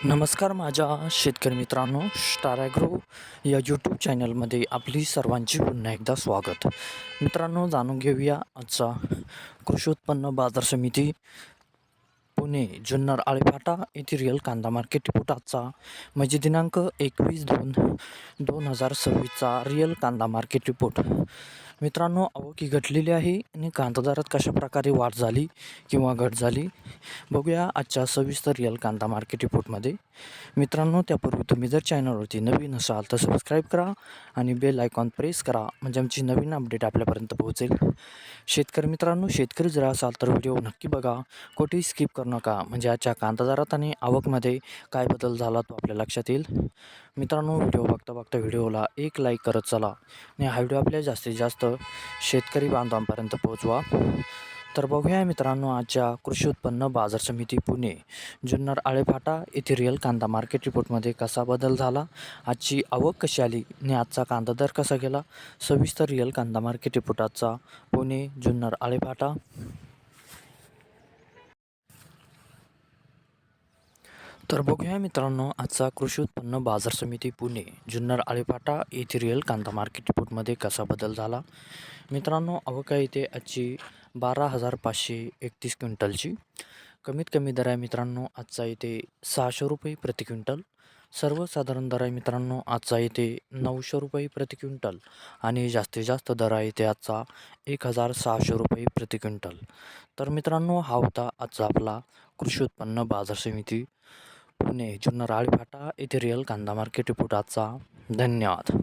नमस्कार माझ्या शेतकरी मित्रांनो, स्टार ॲग्रो या यूट्यूब चॅनलमध्ये आपली सर्वांची पुन्हा एकदा स्वागत. मित्रांनो, जाणून घेऊया आजचा कृषी उत्पन्न बाजार समिती पुणे जुन्नर आळेफाटा येथील रिअल कांदा मार्केट रिपोर्ट आजचा म्हणजे दिनांक 21/2/2026चा रिअल कांदा मार्केट रिपोर्ट. मित्रांनो, आवक ही घटलेली आहे आणि कांदा दरात कशा प्रकारे वाढ झाली किंवा घट झाली बघूया आजच्या सविस्तर रिअल कांदा मार्केट रिपोर्टमध्ये. मित्रांनो, त्यापूर्वी तुम्ही जर चॅनलवरती नवीन असाल तर सबस्क्राईब करा आणि बेल आयकॉन प्रेस करा म्हणजे आमची नवीन अपडेट आपल्यापर्यंत पोहोचेल. शेतकरी मित्रांनो, शेतकरी जर असाल तर व्हिडिओ नक्की बघा, कुठेही स्किप करू नका म्हणजे आजच्या कांदा दरात आणि आवकमध्ये काय बदल झाला तो आपल्या लक्षात येईल. मित्रांनो, व्हिडिओ बघता बघता व्हिडिओला एक लाईक करत चला आणि हा व्हिडिओ आपल्या जास्तीत जास्त शेतकरी बांधवांपर्यंत पोहोचवा. तर बघूया मित्रांनो, आजच्या कृषी उत्पन्न बाजार समिती पुणे जुन्नर आळेफाटा येथे रिअल कांदा मार्केट रिपोर्टमध्ये कसा बदल झाला, आजची आवक कशी आली आणि आजचा कांदा दर कसा गेला. सविस्तर रिअल कांदा मार्केट रिपोर्ट आजचा पुणे जुन्नर आळेफाटा. तर बघूया मित्रांनो, आजचा कृषी उत्पन्न बाजार समिती पुणे जुन्नर आळेफाटा येथे रिअल कांदा मार्केट रिपोर्टमध्ये कसा बदल झाला. मित्रांनो, आवक आहे इथे आजची 12,531 क्विंटलची. कमीत कमी दर आहे मित्रांनो आजचा इथे 600 रुपये प्रति क्विंटल. सर्वसाधारण दर आहे मित्रांनो आजचा इथे 900 रुपये प्रति क्विंटल आणि जास्तीत जास्त दर आहे इथे आजचा 1,600 रुपये प्रति क्विंटल. तर मित्रांनो, हा होता आजचा आपला कृषी उत्पन्न बाजार समिती पुणे जुन्नर आळेफाटा येथे रिअल कांदा मार्केट रिपोर्ट आजचा. धन्यवाद.